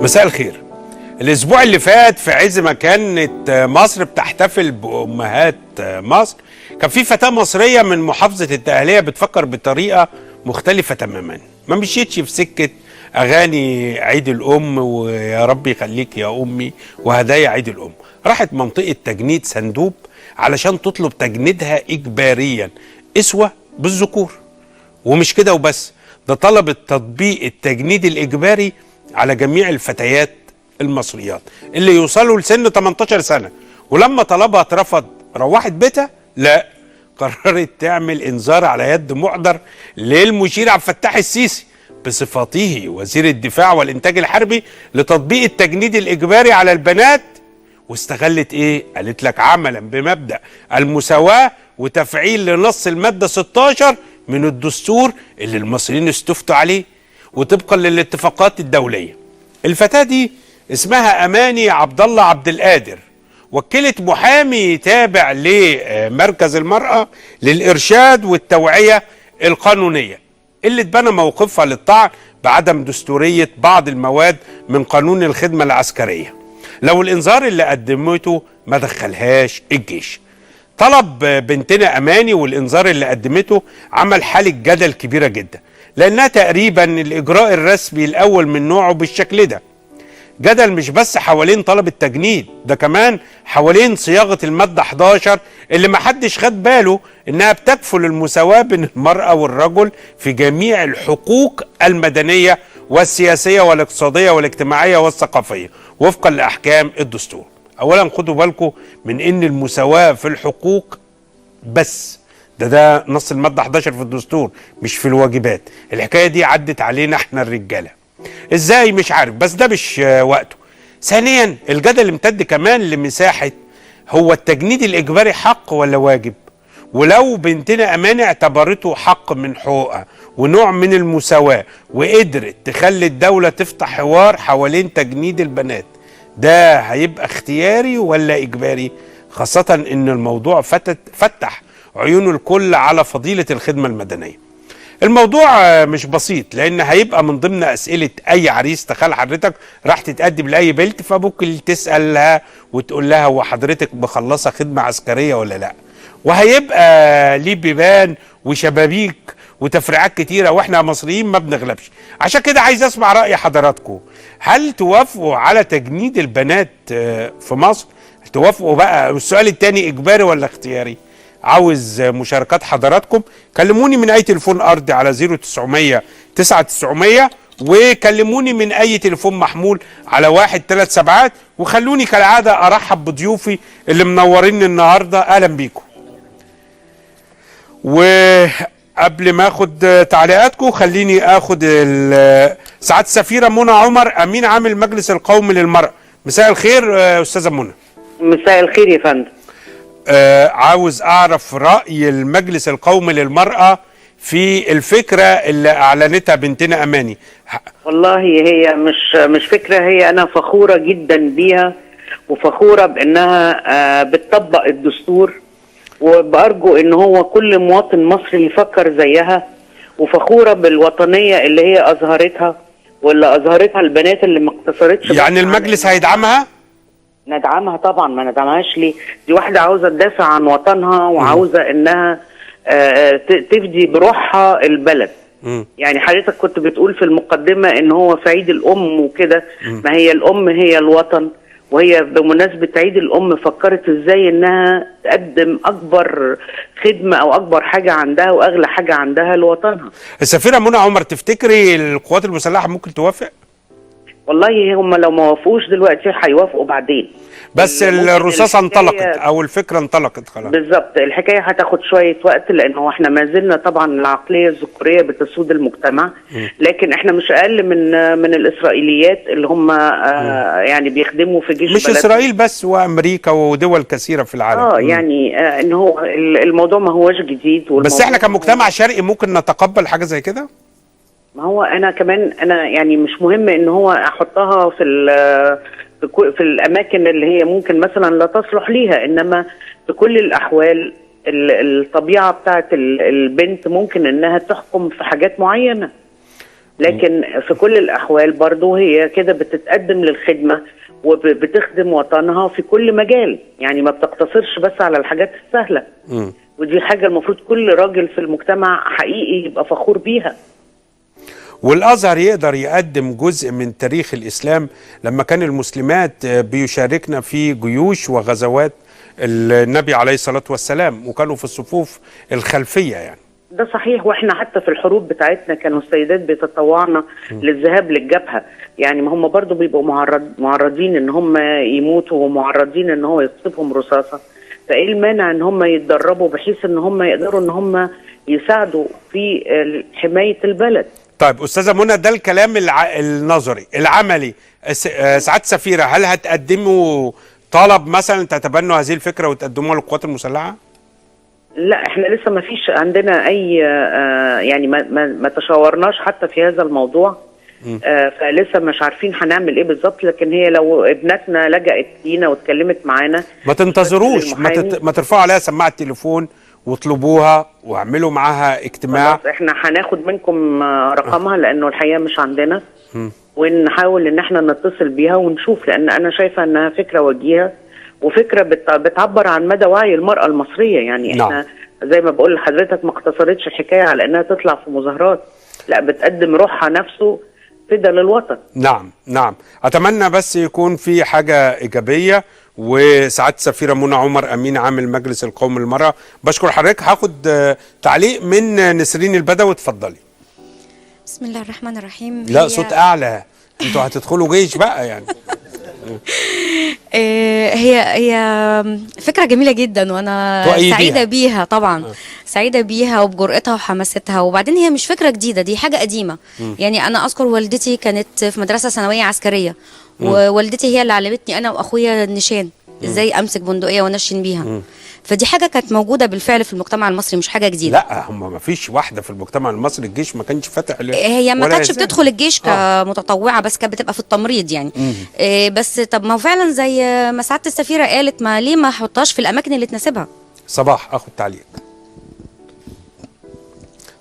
مساء الخير. الاسبوع اللي فات في عز ما كانت مصر بتحتفل بأمهات مصر، كان في فتاة مصرية من محافظة الدقهلية بتفكر بطريقة مختلفة تماما، ما مشيتش في سكة أغاني عيد الأم ويا رب يخليك يا أمي وهدايا عيد الأم، راحت منطقة تجنيد سندوب علشان تطلب تجنيدها إجباريا اسوة بالذكور. ومش كده وبس، ده طلبت تطبيق التجنيد الإجباري على جميع الفتيات المصريات اللي يوصلوا لسن 18 سنة، ولما طلبها اترفض روحت بيتها؟ لا، قررت تعمل انذار على يد محضر للمشير عبد الفتاح السيسي بصفته وزير الدفاع والانتاج الحربي لتطبيق التجنيد الاجباري على البنات. واستغلت ايه؟ قالت لك عملا بمبدأ المساواة وتفعيل لنص المادة 16 من الدستور اللي المصريين استفتوا عليه وطبقا للاتفاقات الدولية. الفتاة دي اسمها أماني عبد الله عبد القادر، وكلت محامي تابع لمركز المرأة للإرشاد والتوعية القانونية اللي اتبنى موقفها للطعن بعدم دستورية بعض المواد من قانون الخدمة العسكرية لو الإنذار اللي قدمته ما دخلهاش الجيش. طلب بنتنا أماني والإنذار اللي قدمته عمل حالة جدل كبيرة جدا، لأنها تقريبا الإجراء الرسمي الأول من نوعه بالشكل ده. جدل مش بس حوالين طلب التجنيد، ده كمان حوالين صياغة المادة 11 اللي محدش خد باله إنها بتكفل المساواة بين المرأة والرجل في جميع الحقوق المدنية والسياسية والاقتصادية والاجتماعية والثقافية وفقا لأحكام الدستور. أولا خدوا بالكم من إن المساواة في الحقوق بس، ده نص المادة 11 في الدستور مش في الواجبات. الحكاية دي عدت علينا احنا الرجالة ازاي مش عارف، بس ده مش وقته. ثانيا الجدل امتد كمان لمساحة هو التجنيد الإجباري حق ولا واجب؟ ولو بنتنا أمانة اعتبرته حق من حقوقها ونوع من المساواة وقدرت تخلي الدولة تفتح حوار حوالين تجنيد البنات، ده هيبقى اختياري ولا إجباري؟ خاصة إن الموضوع فتح عيون الكل على فضيلة الخدمة المدنية. الموضوع مش بسيط، لأن هيبقى من ضمن أسئلة أي عريس. تخيل حضرتك راح تتقدم لأي بنت فممكن تسألها وتقول لها هو حضرتك مخلصة خدمة عسكرية ولا لأ؟ وهيبقى ليه بيبان وشبابيك وتفريعات كتيرة، واحنا مصريين ما بنغلبش. عشان كده عايز اسمع رأي حضراتكم، هل توافقوا على تجنيد البنات في مصر؟ توافقوا بقى؟ السؤال التاني إجباري ولا اختياري؟ عاوز مشاركات حضراتكم. كلموني من اي تليفون ارضي على 0900 9900، وكلموني من اي تليفون محمول على 137، وخلوني كالعادة ارحب بضيوفي اللي منورين النهاردة. اهلا بيكم. وقبل ما اخد تعليقاتكم خليني اخد سعادة السفيرة منى عمر، امين عام المجلس القومي للمرأة. مساء الخير استاذة منى. مساء الخير يا فندم. عاوز اعرف رأي المجلس القومي للمرأة في الفكرة اللي اعلنتها بنتنا اماني. والله هي مش فكرة، هي انا فخورة جدا بيها وفخورة بانها بتطبق الدستور، وبأرجو ان هو كل مواطن مصري يفكر زيها، وفخورة بالوطنية اللي هي اظهرتها واللي اظهرتها البنات اللي ما اقتصرتش. يعني المجلس هيدعمها؟ ندعمها طبعا، ما ندعمهاش ليه؟ دي واحدة عاوزة تدافع عن وطنها وعاوزة انها تفدي بروحها البلد. يعني حضرتك كنت بتقول في المقدمة ان هو في عيد الام وكده، ما هي الام هي الوطن، وهي بمناسبة عيد الام فكرت ازاي انها تقدم اكبر خدمة او اكبر حاجة عندها واغلى حاجة عندها لوطنها. السفيرة منى عمر، تفتكري القوات المسلحة ممكن توافق؟ والله هم لو ما وافقوش دلوقتي هيوافقوا بعدين، بس الرصاصة انطلقت او الفكرة انطلقت خلاص. بالظبط، الحكاية هتاخد شوية وقت، لانه احنا ما زلنا طبعا العقلية الذكورية بتسود المجتمع، لكن احنا مش اقل من الاسرائيليات اللي هم يعني بيخدموا في جيش مش بلد. اسرائيل بس، وامريكا ودول كثيرة في العالم. يعني ان هو الموضوع ما هوش جديد، بس احنا كمجتمع شرقي ممكن نتقبل حاجة زي كده؟ ما هو انا كمان انا يعني مش مهم ان هو احطها في الاماكن اللي هي ممكن مثلا لا تصلح ليها، انما في كل الاحوال الطبيعه بتاعت البنت ممكن انها تحكم في حاجات معينه، لكن في كل الاحوال برضو هي كده بتتقدم للخدمه وبتخدم وطنها في كل مجال، يعني ما بتقتصرش بس على الحاجات السهله. ودي حاجه المفروض كل راجل في المجتمع حقيقي يبقى فخور بيها. والازهر يقدر يقدم جزء من تاريخ الاسلام لما كان المسلمات بيشاركنا في جيوش وغزوات النبي عليه الصلاه والسلام، وكانوا في الصفوف الخلفيه يعني. ده صحيح، واحنا حتى في الحروب بتاعتنا كانوا السيدات بيتطوعنا للذهاب للجبهه، يعني ما هم برضو بيبقوا معرضين ان هم يموتوا ومعرضين ان هو يصيبهم رصاصه، فايه المانع ان هم يتدربوا بحيث ان هم يقدروا ان هم يساعدوا في حمايه البلد. طيب استاذه منى، ده الكلام النظري. العملي سعاده سفيره، هل هتقدموا طلب مثلا تتبنوا هذه الفكره وتقدموها للقوات المسلحه؟ لا، احنا لسه ما فيش عندنا اي يعني ما تشاورناش حتى في هذا الموضوع، فلسه مش عارفين هنعمل ايه بالظبط، لكن هي لو ابنتنا لجأت لينا واتكلمت معانا ما تنتظروش، ما ترفعوا عليها سماعه التليفون واطلبوها واعملوا معاها اجتماع. احنا هناخد منكم رقمها لانه الحقيقه مش عندنا، ونحاول ان احنا نتصل بيها ونشوف، لان انا شايفه انها فكره وجيهه وفكره بتعبر عن مدى وعي المراه المصريه، يعني احنا زي ما بقول لحضرتك ما اقتصرتش الحكايه على انها تطلع في مظاهرات، لا بتقدم روحها نفسه فدا للوطن. نعم اتمنى بس يكون في حاجه ايجابيه. وسعاده السفيره منى عمر امين عام المجلس القومي للمراه، بشكر حضرتك. هاخد تعليق من نسرين البدوي، اتفضلي. بسم الله الرحمن الرحيم. لا صوت اعلى، انتوا هتدخلوا جيش بقى يعني. هي فكرة جميلة جدا، وانا سعيدة بيها طبعا. سعيدة بيها وبجرأتها وحماستها، وبعدين هي مش فكرة جديدة، دي حاجة قديمة. يعني انا اذكر والدتي كانت في مدرسة ثانوية عسكرية، ووالدتي هي اللي علمتني انا واخويا النشان، ازاي امسك بندقية وانشن بيها. فدي حاجه كانت موجوده بالفعل في المجتمع المصري، مش حاجه جديده. لا، هم ما فيش واحده في المجتمع المصري الجيش ما كانش فاتح هي ما كانتش بتدخل الجيش كمتطوعه، بس كانت بتبقى في التمريض يعني. بس طب ما هو فعلا زي ما سعاده السفيره قالت، ما ليه ما احطهاش في الاماكن اللي تناسبها. صباح اخد تعليق.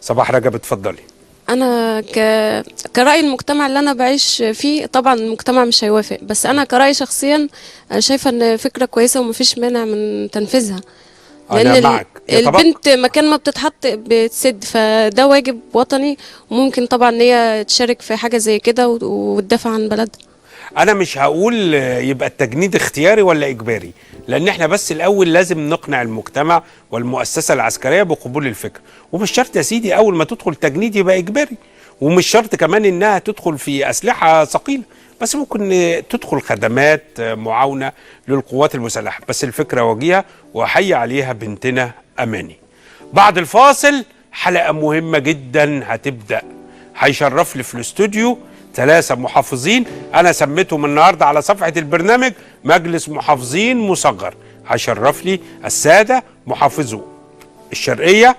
صباح رجب، اتفضلي. انا كرأي المجتمع اللي انا بعيش فيه، طبعا المجتمع مش هيوافق، بس انا كرأي شخصيا انا شايفه ان فكره كويسه ومفيش مانع من تنفيذها، لان البنت مكان ما بتتحط بتسد، فده واجب وطني، وممكن طبعا ان هي تشارك في حاجه زي كده وتدافع عن بلدها. انا مش هقول يبقى التجنيد اختياري ولا اجباري، لان احنا بس الاول لازم نقنع المجتمع والمؤسسه العسكريه بقبول الفكره، ومش شرط يا سيدي اول ما تدخل تجنيد يبقى اجباري، ومش شرط كمان انها تدخل في اسلحه ثقيله، بس ممكن تدخل خدمات معاونه للقوات المسلحه. بس الفكره وجيهه واحيي عليها بنتنا اماني. بعد الفاصل حلقه مهمه جدا هتبدا، هيشرف لي في الاستوديو 3 محافظين انا سميتهم النهارده على صفحه البرنامج مجلس محافظين مصغر. هيشرف لي الساده محافظو الشرقيه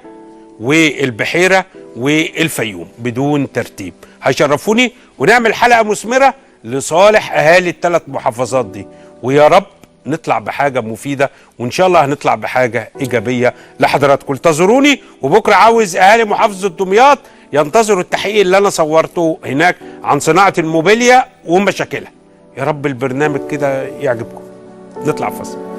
والبحيره والفيوم بدون ترتيب، هيشرفوني ونعمل حلقه مثمره لصالح اهالي ال3 محافظات دي، ويا رب نطلع بحاجه مفيده، وان شاء الله هنطلع بحاجه ايجابيه لحضراتكم. انتظروني، وبكره عاوز اهالي محافظه دمياط ينتظروا التحقيق اللي انا صورته هناك عن صناعه الموبيليا ومشاكلها. يا رب البرنامج كده يعجبكم. نطلع فاصل.